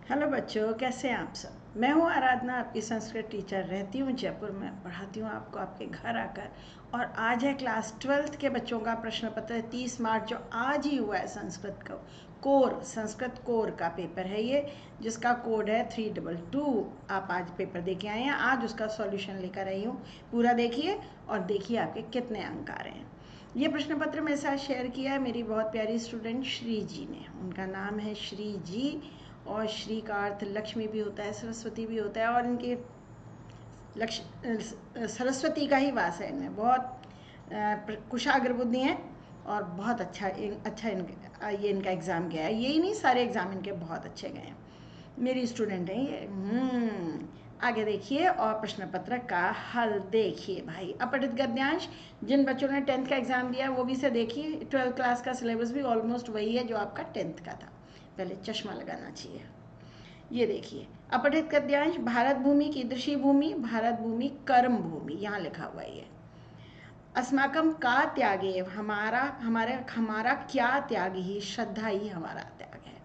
Hello बच्चों, कैसे हैं आप सब। मैं हूं आराधना, आपकी संस्कृत टीचर। रहती हूं जयपुर में, पढ़ाती हूं आपको आपके घर आकर। और आज है क्लास 12th के बच्चों का प्रश्न पत्र 30 मार्च, जो आज ही हुआ है। संस्कृत का संस्कृत कोर का पेपर है ये, जिसका कोड है 322। आप आज पेपर दे के आए हैं, आज उसका सॉल्यूशन लेकर आई हूँ। पूरा देखिए और देखिए आपके कितने अंक आ रहे हैं। ये प्रश्न पत्र मेरे साथ शेयर किया है मेरी बहुत प्यारी स्टूडेंट श्री जी ने। उनका नाम है श्री जी, और श्री का अर्थ लक्ष्मी भी होता है, सरस्वती भी होता है, और इनके सरस्वती का ही वास है इनमें। बहुत कुशाग्र बुद्धि हैं और बहुत अच्छा ये इनका एग्ज़ाम गया है। यही नहीं, सारे एग्ज़ाम इनके बहुत अच्छे गए हैं। मेरी स्टूडेंट हैं ये। आगे देखिए और प्रश्न पत्र का हल देखिए भाई। अपठित गद्यांश, जिन बच्चों ने 10th का एग्ज़ाम दिया वो भी से देखिए। 12th क्लास का सिलेबस भी ऑलमोस्ट वही है जो आपका 10th का था। पहले चश्मा लगाना चाहिए। ये देखिए, अपठित गद्यांश, भारत भूमि कीदृशी भूमि, भारत भूमि कर्म भूमि, यहाँ लिखा हुआ है ये। अस्माकं का त्यागे, हमारा क्या त्याग ही, श्रद्धा ही हमारा त्याग है।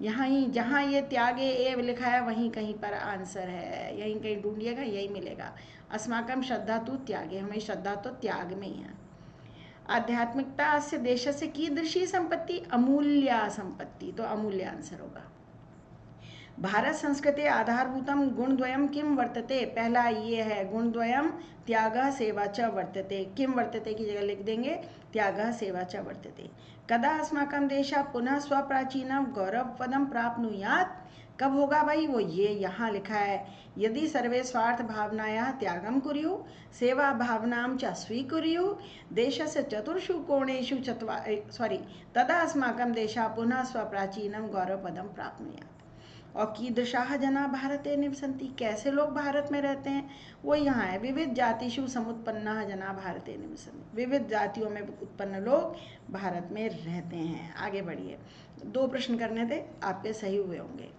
यहाँ ही जहाँ ये त्यागे एव लिखा है वहीं कहीं पर आंसर है, यहीं कहीं ढूंढिएगा यही मिलेगा। अस्माकं श्रद्धा तु त्यागे, हमारी श्रद्धा तो त्याग में ही है। आध्यात्मिकता से देश से कीदृशी संपत्ति, अमूल्य संपत्ति, तो अमूल्य आंसर होगा। भारत संस्कृते आधारभूतम गुणद्वयम किम वर्तते, पहला ये है गुणद्वयम त्यागः सेवा च वर्तते। किम वर्तते की जगह लिख देंगे त्यागः सेवा च वर्तते। कदा अस्माकं देशः पुनः स्वप्राचीनम गौरवपदम प्राप्नुयात्, कब होगा भाई, वो ये यहाँ लिखा है। यदि सर्वे स्वार्थ भावनायाः त्यागं कुर्युः सेवा भावनां च स्वीकुर्युः देशस्य चतुर्षु कोणेषु तदा अस्माकं देशः पुनः स्वप्राचीनम गौरवपदम प्राप्नुयात्। और कीदृशाः जना भारते निवसन्ति, कैसे लोग भारत में रहते हैं, वो यहाँ है। विविध जातिषु समुत्पन्नाः जना भारते निवसन्ति, विविध जातियों में उत्पन्न लोग भारत में रहते हैं। आगे बढ़िए, 2 प्रश्न करने थे, आपके सही हुए होंगे।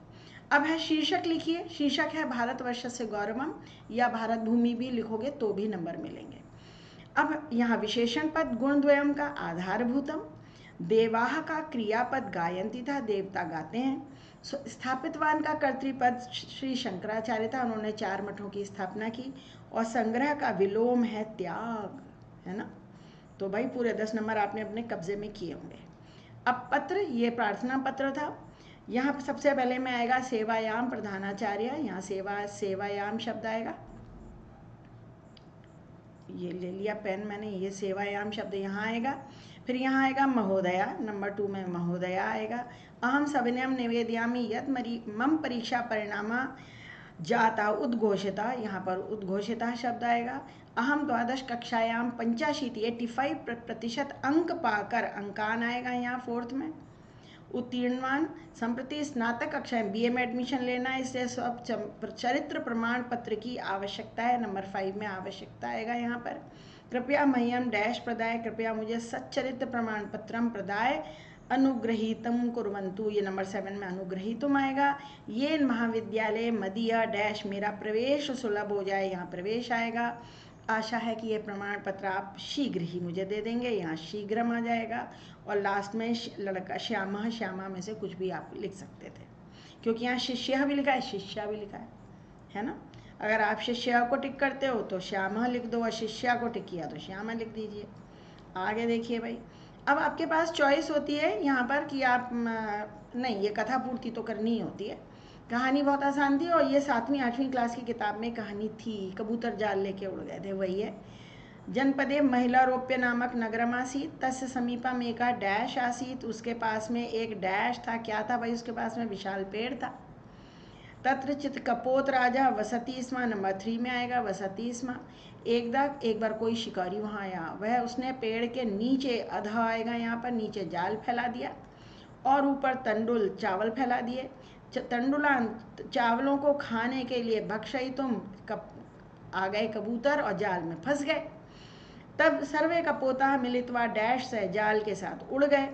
अब है शीर्षक लिखिए। शीर्षक है भारतवर्ष से गौरवम, या भारत भूमि भी लिखोगे तो भी नंबर मिलेंगे। अब यहाँ विशेषण पद गुणद्वयम का आधारभूतम, देवाह का क्रियापद गायंती था, देवता गाते हैं। स्थापितवान का कर्तृपद श्री शंकराचार्य था, उन्होंने 4 मठों की स्थापना की। और संग्रह का विलोम है त्याग, है ना। तो भाई पूरे 10 नंबर आपने अपने कब्जे में किए होंगे। अब पत्र, ये प्रार्थना पत्र था। यहाँ सबसे पहले में आएगा सेवायाम प्रधानाचार्य, यहाँ सेवायाम शब्द आएगा। ये ले लिया पेन मैंने, ये सेवायाम शब्द यहाँ आएगा। फिर यहाँ आएगा महोदया, नंबर 2 में महोदया आएगा। अहम सविनयम निवेदयामि यत् मम परीक्षा परिणामा जाता उद्घोषिता, यहाँ पर उद्घोषिता शब्द आएगा। अहम 12श कक्षायाम 85% अंक पाकर, अंकान आएगा यहाँ 4th में। उत्तीर्णवान, संप्रति स्नातक कक्षा में BA में एडमिशन लेना है, इसलिए सब चरित्र प्रमाण पत्र की आवश्यकता है, नंबर 5 में आवश्यकता आएगा यहाँ पर। कृपया मह्यम डैश प्रदाय, कृपया मुझे सच्चरित्र प्रमाण पत्रम प्रदाय अनुग्रहीतम कुर्वन्तु, ये नंबर 7 में अनुग्रहीतम आएगा। ये महाविद्यालय मदीय डैश, मेरा प्रवेश सुलभ हो जाए, यहाँ प्रवेश आएगा। आशा है कि ये प्रमाण पत्र आप शीघ्र ही मुझे दे देंगे, यहाँ शीघ्रम आ जाएगा। और लास्ट में लड़का श्यामा, श्यामा में से कुछ भी आप लिख सकते थे, क्योंकि यहाँ शिष्य भी लिखा है, शिष्या भी लिखा है ना। अगर आप शिष्या को टिक करते हो तो श्यामा लिख दो, और शिष्या को टिक किया तो श्यामा लिख दीजिए। आगे देखिए भाई, अब आपके पास चॉइस होती है यहाँ पर कि आप नहीं, ये कथा पूर्ति तो करनी ही होती है। कहानी बहुत आसान थी, और ये 7वीं 8वीं क्लास की किताब में कहानी थी, कबूतर जाल लेके उड़ गए थे, वही है। जनपदे महिलारोप्य नामक नगरम आसीत, तस्य समीपम एका डैश आसीत, उसके पास में एक डैश था। क्या था भाई उसके पास में, विशाल पेड़ था। तत्र चित कपोत राजा वसती स्म, नंबर 3 में आएगा वसती स्म। एक बार कोई शिकारी वहाँ आया, वह उसने पेड़ के नीचे, अधा आएगा यहाँ पर, नीचे जाल फैला दिया और ऊपर तंडुल चावल फैला दिए। तंडुलान, चावलों को खाने के लिए भक्षयितुम, आ गए कबूतर और जाल में फंस गए। तब सर्वे का पोता मिलित्वा डैश से जाल के साथ उड़ गए।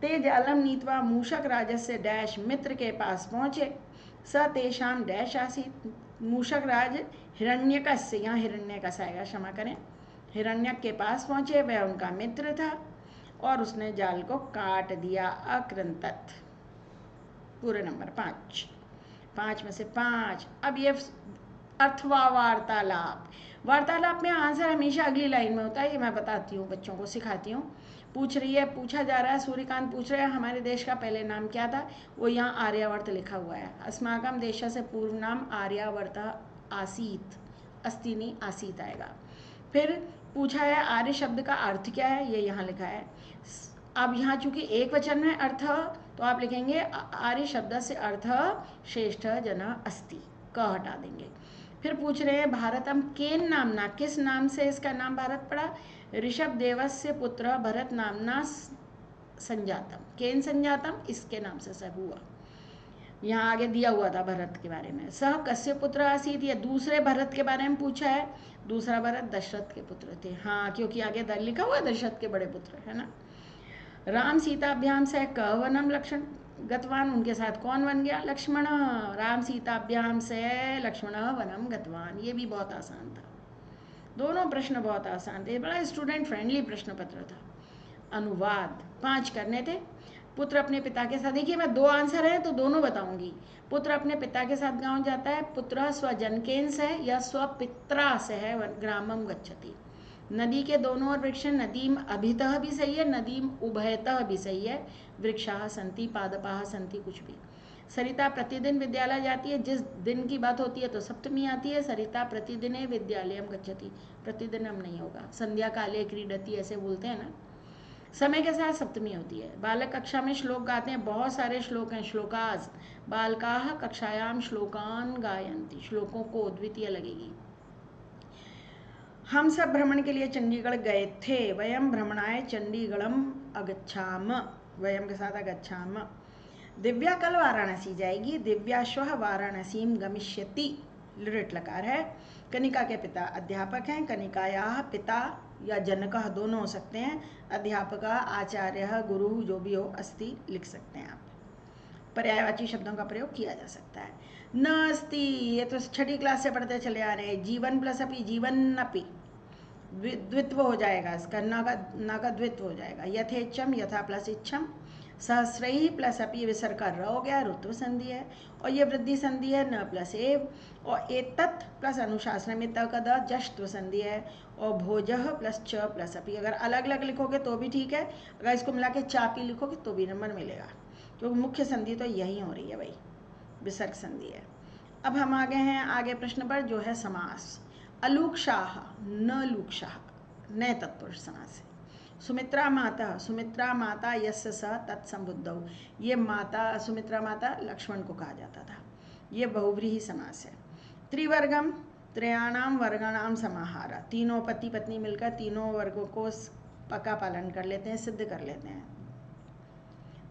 ते जालम नीतवा मूषक राजस्य डैश, मित्र के पास पहुँचे। स तेषाम डैश आसीत, मूषक राज हिरण्यकस्य, यहाँ हिरण्यकश आएगा, क्षमा करें, हिरण्यक के पास पहुँचे, वह उनका मित्र था और उसने जाल को काट दिया अकृंतत। पूरे नंबर 5। 5 में से 5। अब ये अथवा वार्तालाप, वार्तालाप में आंसर हमेशा अगली लाइन में होता है, ये मैं बताती हूँ, बच्चों को सिखाती हूँ। पूछा जा रहा है, सूर्यकांत पूछ रहे हैं हमारे देश का पहले नाम क्या था, वो यहाँ आर्यावर्त लिखा हुआ है। अस्माकम देश से पूर्व नाम आर्यावर्त आसीत, अस्ति नहीं आसीत आएगा। फिर पूछा है आर्य शब्द का अर्थ क्या है, ये यहाँ लिखा है। अब यहाँ चूंकि एक वचन में अर्थ, तो आप लिखेंगे आर्य शब्द से अर्थ श्रेष्ठ जन अस्ति, क हटा देंगे। फिर पूछ रहे हैं भारतम केन नामना, किस नाम से इसका नाम भारत पड़ा। ऋषभ देवस्य पुत्र भरत नामना संजातम, केन संजातम, इसके नाम से सब हुआ। यहाँ आगे दिया हुआ था भरत के बारे में। सह कस्य पुत्र आसीत, ये दूसरे भरत के बारे में पूछा है। दूसरा भरत दशरथ के पुत्र थे, हाँ, क्योंकि आगे लिखा हुआ दशरथ के बड़े पुत्र है ना। राम सीताभ्याम से क वनम लक्ष्मण गतवान, उनके साथ कौन बन गया, लक्ष्मण। राम सीताभ्याम से लक्ष्मण वनम गतवान, ये भी बहुत आसान था। दोनों प्रश्न बहुत आसान थे, बड़ा स्टूडेंट फ्रेंडली प्रश्न पत्र था। अनुवाद 5 करने थे। पुत्र अपने पिता के साथ, देखिए मैं 2 आंसर है तो दोनों बताऊंगी। पुत्र अपने पिता के साथ गांव जाता है, पुत्र स्वजनकेन से या स्वपित्रा से है ग्रामम गच्छति। नदी के दोनों ओर वृक्ष, नदीम अभितः भी सही है, नदीम उभयतः भी सही है। वृक्षाः सन्ति, पादपाः सन्ति, कुछ भी। सरिता प्रतिदिन विद्यालय जाती है, जिस दिन की बात होती है तो सप्तमी आती है। सरिता प्रतिदिने विद्यालयम गच्छति, प्रतिदिन हम नहीं होगा। संध्या काले क्रीडति ऐसे बोलते हैं ना, समय के साथ सप्तमी होती है। बालक कक्षा में श्लोक गाते हैं, बहुत सारे श्लोक हैं। श्लोकाज, बालकाः कक्षायाम श्लोकान गायन्ति, श्लोकों को द्वितीय लगेगी। हम सब भ्रमण के लिए चंडीगढ़ गए थे। वयम भ्रमणाय चंडीगढ़म अगच्छाम, वयम के साथ अगच्छाम। दिव्या कल वाराणसी जाएगी, दिव्या श्वः वाराणसीम गमिष्यति, लिट लकार है। कनिका के पिता अध्यापक हैं, कनिकायाः पिता या जनकः दोनों हो सकते हैं। अध्यापक, आचार्य, गुरु, जो भी हो, अस्ति लिख सकते हैं आप। पर्यायवाची शब्दों का प्रयोग किया जा सकता है। न अस्ति, ये तो 6ठी क्लास से पढ़ते चले आ रहे हैं। जीवन प्लस अपि, जीवन अपि, द्वित्व हो जाएगा इसका, ना का द्वित्व हो जाएगा। यथेच्छम, यथा प्लस इच्छम। सहस्रही प्लस अपि, विसर्ग का र हो गया, ऋत्व संधि है। और ये वृद्धि संधि है, न प्लस एव। और एतत् प्लस अनुशासन में त का द, जश्त्व संधि है। और भोजः प्लस च प्लस अपि, अगर अलग अलग लिखोगे तो भी ठीक है, अगर इसको मिला के चापी लिखोगे तो भी नंबर मिलेगा, क्योंकि मुख्य संधि तो यही हो रही है भाई, विसर्ग संधि है। अब हम आ गए हैं आगे प्रश्न पर, जो है समास। अलूक्षाः, न लूक्षाः, नए तत्पुरुष समास है। सुमित्रा माता, सुमित्रा माता यस्य स तत्संबुद्धौ, ये माता, सुमित्रा माता लक्ष्मण को कहा जाता था, ये बहुव्रीहि समास है। त्रिवर्गम, त्रयाणाम वर्गाणाम समाहार, तीनों पति पत्नी मिलकर तीनों वर्गों को पक्का पालन कर लेते हैं, सिद्ध कर लेते हैं।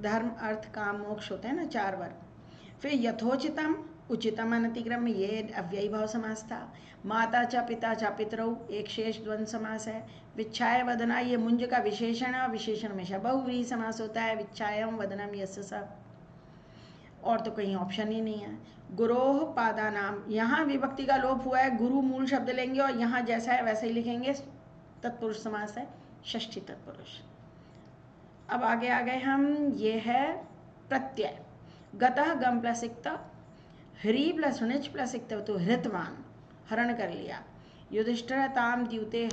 धर्म अर्थ काम मोक्ष होते हैं ना, 4 वर्ग। फिर यथोचितम, उचितम अनतिक्रम, ये अव्ययी भाव समास था। माता च पिता च पितरौ, एक शेष द्वंद्व समास है। विच्छाय वदना, ये मुंज का विशेषण है, विशेषण हमेशा बहुव्रीहि समास होता है। विच्छायम वदनम यस्य स, और तो कहीं ऑप्शन ही नहीं है। गुरोह पादानाम, यहाँ विभक्ति का लोप हुआ है, गुरु मूल शब्द लेंगे और यहाँ जैसा है वैसे ही लिखेंगे, तत्पुरुष समास है, षष्ठी तत्पुरुष। अब आगे आ गए हम, ये है प्रत्यय। गतः गम प्लस इक्त, ह्री प्लस णिच प्लस इक्त, तो हृतवान, हरण कर लिया। युधिष्ठिर ताम द्यूते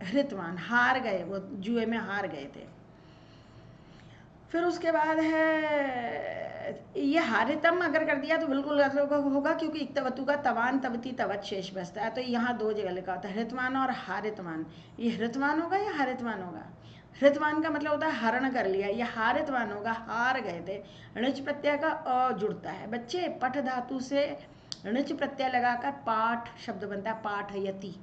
हृतवान, हार गए, वो जुए में हार गए थे। फिर उसके बाद है ये हारितम, अगर कर दिया तो बिल्कुल होगा, क्योंकि इक्तवतु का तवान तवती तवत शेष बसता है, तो यहाँ 2 जगह लिखा होता है, हृतवान और हारितवान। ये हृतवान होगा या हारितवान होगा? हृतवान का मतलब होता है हरण कर लिया, ये हारितवान होगा, हार गए थे। णिच प्रत्यय का अ जुड़ता है बच्चे, पठ धातु से णिच प्रत्यय लगाकर पाठ शब्द बनता है, पाठयति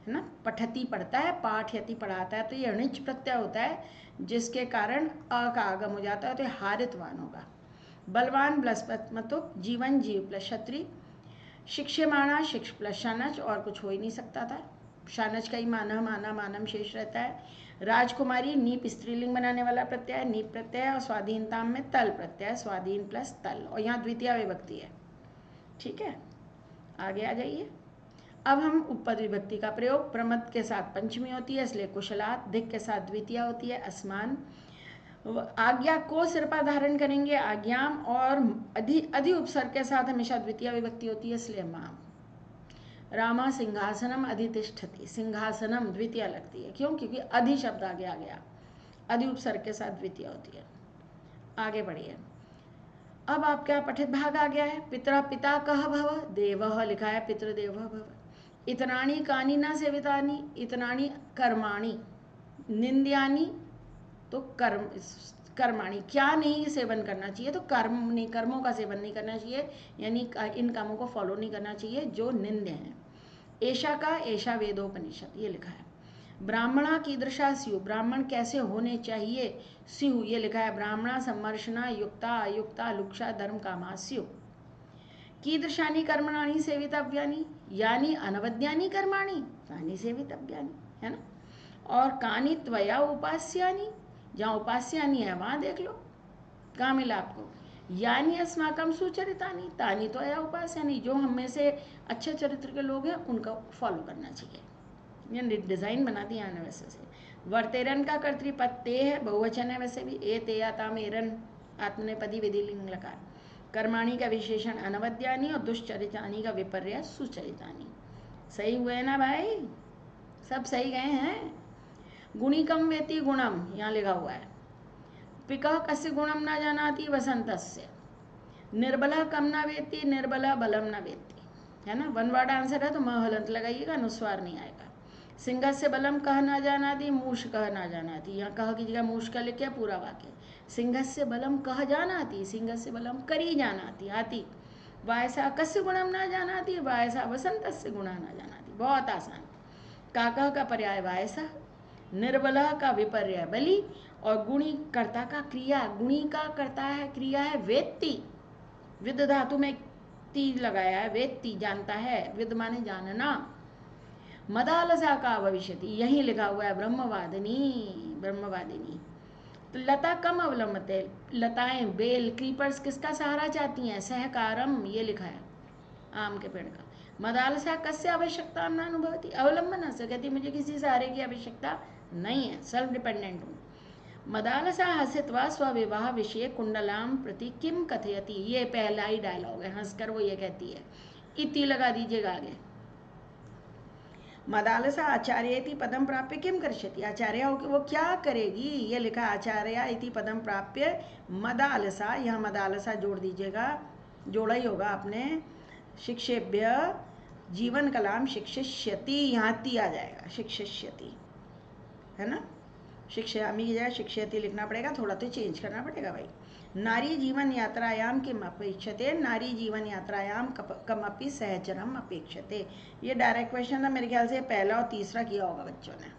है ना, पठती पढ़ता है, पाठयति पढ़ाता है, तो ये णिच प्रत्यय होता है, जिसके कारण अ का आगम हो जाता है, तो ये हारितवान होगा। बलवान प्लस मतु, जीवन जीव प्लस क्षत्रि, शिक्ष्यमाणा शिक्ष प्लस शानच, और कुछ हो ही नहीं सकता था, शानच का ही माना माना मानम शेष रहता है। राजकुमारी, नीप स्त्रीलिंग बनाने वाला प्रत्यय, नीप प्रत्यय, और स्वाधीनता में तल प्रत्यय, स्वाधीन प्लस तल, और यहाँ द्वितीय विभक्ति है। ठीक है, आगे आ जाइए। अब हम उपपद विभक्ति का प्रयोग, प्रमद के साथ पंचमी होती है इसलिए कुशलात्, दिक् के साथ द्वितीय होती है असमान, आज्ञा को सिर पर धारण करेंगे, आज्ञाम, और अधि उपसर्ग के साथ हमेशा द्वितीय विभक्ति होती है, इसलिए माम। रामा सिंहासनम अधितिष्ठति, सिंहासनम द्वितीय लगती है, क्यों? क्योंकि अधि शब्द आगे आ गया, अधि उपसर्ग के साथ द्वितीय होती है। आगे बढ़िए। अब आपका पठित भाग आ गया है। पितरा पिता कह भव, देवः लिखा है पितृदेव भव। इतनानी कानी न सेवितानी, इतनानी कर्माणी, निंद्यानी तो कर्माणी, क्या नहीं सेवन करना चाहिए, तो कर्म नहीं, कर्मों का सेवन नहीं करना चाहिए, यानी इन कामों को फॉलो नहीं करना चाहिए जो निंद्य हैं। ऐशा का ऐशा वेदोपनिषद, ये लिखा है। ब्राह्मणा कीदृशा स्यु, ब्राह्मण कैसे होने चाहिए, स्यु, ये लिखा है। ब्राह्मणा सम्मर्शना युक्ता अयुक्ता लुक्षा धर्म कामा स्यु। कीदृशानि कर्मणानि सेवितव्यानि, यानी अनवद्यानि कर्माणि तानि सेवितव्यानि, है ना। और कानि त्वया उपास्यानि, जहाँ उपास्यानि है वहाँ देख लो, कहाँ मिला आपको। यानी अस्माकम सुचरितानि तानि त्वया उपास्यानि, जो हम में से अच्छे चरित्र के लोग हैं उनका फॉलो करना चाहिए। ये डिजाइन बना दिया है वैसे से। वर्तेरन का कर्तृपद ते है, बहुवचन है वैसे भी, ए ते या ताम एरन, आत्मनेपदी विधिलिंग लकार। कर्माणी का विशेषण अनवद्यानी और दुष्चरितानी का विपर्य सुचरितानी। सही हुए ना भाई, सब सही गए हैं। गुणिकम वेति गुणम, यहाँ लिखा हुआ है। पिकः कस्य गुणम न जानाति वसंतस्य, निर्बला कम न वेति निर्बला बलम न वेति, है ना। वन वर्ड आंसर है तो म हलंत लगाइएगा, अनुस्वार नहीं आएगा। सिंह से बलम कह ना जानाति, मूष कह ना जानाति, यहाँ कह की जगह मूष का लिखे पूरा वाक्य। सिंह से बलम कह जानाति, सिंह से बलम करी जानाति आती। वायसा कस्य गुणम ना जानाति, वायसा वसंत से गुणा ना जानाति, बहुत आसान। काका का पर्याय वायसा, निर्बला का विपर्य बलि, और गुणी कर्ता का क्रिया, गुणी का करता है क्रिया है वेत्ति, विद धातु में ती लगाया है, वेत्ति जानता है, विद माने जानना। मदालसा का भविष्यति, यही लिखा हुआ है ब्रह्मवादिनी, ब्रह्मवादिनी। तो लता कम अवलंबते, लताएं बेल क्रीपर्स किसका सहारा चाहती हैं, सहकारम, ये लिखा है आम के पेड़ का। मदालसा कस्य आवश्यकता न अनुभवती, अवलंबन से कहती मुझे किसी सहारे की आवश्यकता नहीं है, सेल्फ डिपेंडेंट हूँ। मदालसा हसित्वा स्वविवाह विषय कुंडलाम प्रति किम कथयति, ये पहला ही डायलॉग है, हंसकर वो ये कहती है। इति लगा दीजिएगा आगे। मदालसा आचार्येति पदम प्राप्य किम करिष्यति, आचार्य होकर वो क्या करेगी, ये लिखा आचार्य इति पदम प्राप्य मदालसा, यह मदालसा जोड़ दीजिएगा, जोड़ा ही होगा आपने। शिक्षेभ्य जीवन कलाम शिक्षिष्यति, यहाँ ती आ जाएगा, शिक्षिष्यति, है ना। शिक्षयामि की जगह शिक्षयति लिखना पड़ेगा, थोड़ा तो चेंज करना पड़ेगा भाई। नारी जीवन यात्रायाम किम अपेक्षते, नारी जीवन यात्रायाम कमपि सहचरम अपेक्षते, ये डायरेक्ट क्वेश्चन था, मेरे ख्याल से पहला और तीसरा किया होगा बच्चों ने।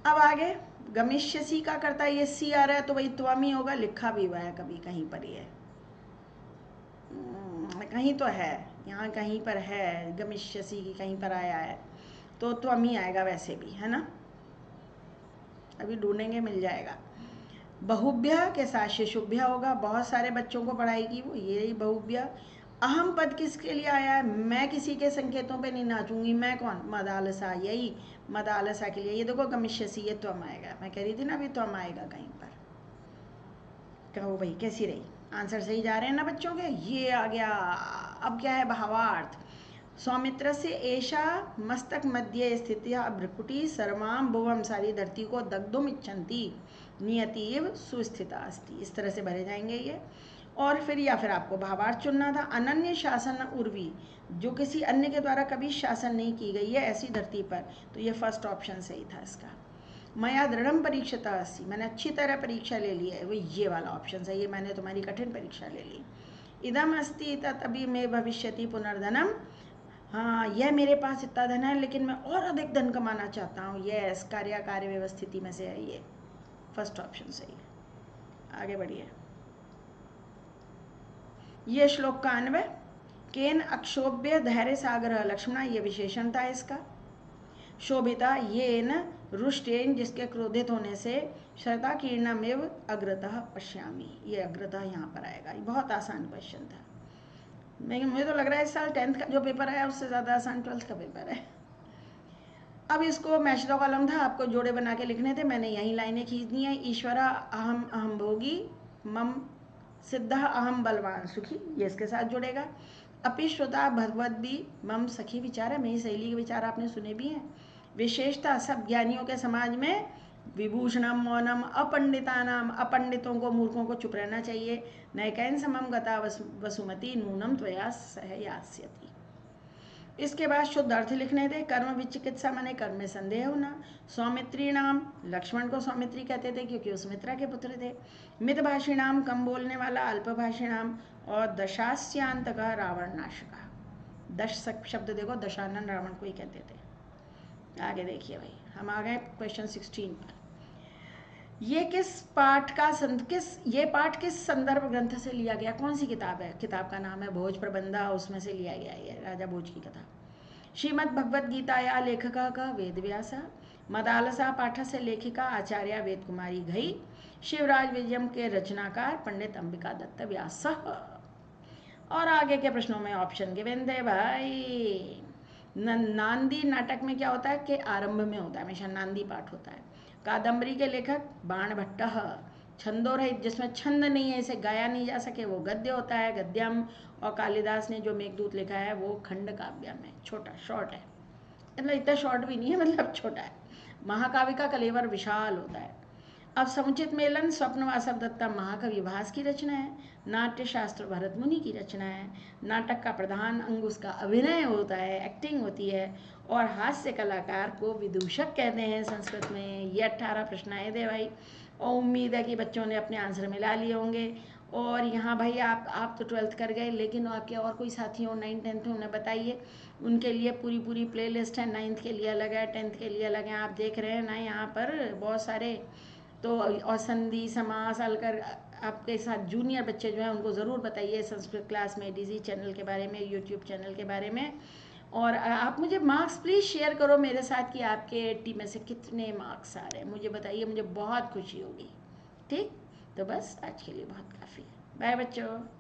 अब आगे गमिष्यसी का करता है, ये सी आ रहा है तो वही त्वम ही होगा, लिखा भी हुआ है कभी कहीं पर, ये कहीं तो है, यहाँ कहीं पर है गमिष्यसी की, कहीं पर आया है तो त्वम ही आएगा वैसे भी, है ना। अभी ढूंढेंगे, मिल जाएगा। बहुभ्य के साथ शिशुभ्य होगा, बहुत सारे बच्चों को पढ़ाएगी वो, यही बहुभ्य। अहम पद किसके लिए आया है, मैं किसी के संकेतों पे नहीं नाचूंगी, मैं कौन, मदालसा, यही मदालसा के लिए। ये देखो गमिष्यसी, ये त्वम आएगा, मैं कह रही थी ना अभी त्वम आएगा कहीं पर। कहो भाई कैसी रही, आंसर सही जा रहे हैं ना बच्चों के, ये आ गया। अब क्या है भावार्थ। सौमित्र से ऐशा मस्तक मध्य स्थितिया भ्रकुटी सर्वाम भुवम, सारी धरती को दग्धुम इच्छन्ति नियतिव सुस्थिता अस्ति, इस तरह से भरे जाएंगे ये। और फिर या फिर आपको भावार्थ चुनना था। अनन्य शासन उर्वी, जो किसी अन्य के द्वारा कभी शासन नहीं की गई है ऐसी धरती पर, तो ये फर्स्ट ऑप्शन सही था इसका। मया दृढ़म परीक्षता अस्ति, मैंने अच्छी तरह परीक्षा ले ली है, वो ये वाला ऑप्शन सही है, मैंने तुम्हारी कठिन परीक्षा ले ली। इदम अस्ति तभी में भविष्यति पुनर्धनम, हाँ यह मेरे पास इतना धन है लेकिन मैं और अधिक धन कमाना चाहता हूँ, यस, कार्य व्यवस्थिति में से है ये, फर्स्ट ऑप्शन सही है। आगे बढ़िए। ये श्लोक का अन्वय, केन अक्षोभ्य धैर्य सागर लक्ष्मणा, ये विशेषण था इसका। शोभिता ये न रुष्टेन, जिसके क्रोधित होने से, श्रद्धा कीर्णमेव अग्रतः पश्यामी, ये अग्रतः यहाँ पर आएगा। ये बहुत आसान क्वेश्चन था, लेकिन मुझे तो लग रहा है इस साल 10th का जो पेपर आया उससे ज़्यादा आसान 12th का पेपर है। अब इसको मैच द कॉलम था, आपको जोड़े बना के लिखने थे, मैंने यही लाइनें खींच दी हैं। ईश्वरा अहम अहम भोगी मम सिद्ध अहम बलवान सुखी, ये इसके साथ जुड़ेगा। अपि श्रुता भगवत भी मम सखी विचार है, मेरी सहेली के विचार आपने सुने भी हैं। विशेषता सब ज्ञानियों के समाज में विभूषणम मौनम अपंडितानाम, अपंडितों को मूर्खों को चुप रहना चाहिए। नैकैन समम गता वसुमती नूनम त्वया सह यास्यति। इसके बाद शुद्ध अर्थ लिखने थे। कर्म विचिकित्सा माने कर्म में संदेह होना। सौमित्री नाम, लक्ष्मण को सौमित्री कहते थे क्योंकि वो सुमित्रा के पुत्र थे। मितभाषी नाम, कम बोलने वाला, अल्पभाषी नाम। और दशास्यांत का रावण नाश का, दश शब्द देखो, दशानन रावण को ही कहते थे। आगे देखिए भाई, हम आ गए क्वेश्चन 16 पर। ये किस पाठ का ये पाठ किस संदर्भ ग्रंथ से लिया गया, कौन सी किताब है? किताब का नाम है भोज प्रबंधा, उसमें से लिया गया है राजा भोज की कथा। श्रीमद् भगवद गीता या लेखिका का वेद व्यासा। मदालसा पाठ से लेखिका आचार्य वेद कुमारी घई। शिवराज विजयम के रचनाकार पंडित अंबिका दत्त व्यास। और आगे के प्रश्नों में ऑप्शन गिवन थे भाई। नांदी नाटक में क्या होता है कि आरंभ में होता है, हमेशा नांदी पाठ होता है। कादम्बरी के लेखक बाण भट्ट। छंदोरहित, जिसमें छंद नहीं है, इसे गाया नहीं जा सके, वो गद्य होता है, गद्यम। और कालिदास ने जो मेघदूत लिखा है वो खंड काव्यम है, छोटा शॉर्ट है, मतलब इतना शॉर्ट भी नहीं है, मतलब छोटा है। महाकाव्य का कलेवर विशाल होता है। अब समुचित मेलन स्वप्न वासव दत्ता महाकवि भास की रचना है। नाट्य शास्त्र भरत मुनि की रचना है। नाटक का प्रधान अंग उसका अभिनय होता है, एक्टिंग होती है। और हास्य कलाकार को विदूषक कहते हैं संस्कृत में। ये 18 प्रश्न आए थे भाई, और उम्मीद है कि बच्चों ने अपने आंसर मिला लिए होंगे। और यहाँ भाई आप तो 12th कर गए, लेकिन आपके और कोई साथी हो 9th 10th, उन्हें बताइए, उनके लिए पूरी प्ले लिस्ट है। 9th के लिए अलग है, 10th के लिए अलग है। आप देख रहे हैं ना यहाँ पर बहुत सारे, तो और संधि समास अलकर आपके साथ जूनियर बच्चे जो हैं उनको ज़रूर बताइए संस्कृत क्लास में, डीजी चैनल के बारे में, यूट्यूब चैनल के बारे में। और आप मुझे मार्क्स प्लीज़ शेयर करो मेरे साथ कि आपके 80 में से कितने मार्क्स आ रहे हैं, मुझे बताइए, मुझे बहुत खुशी होगी। ठीक, तो बस आज के लिए बहुत काफ़ी है। बाय बच्चों।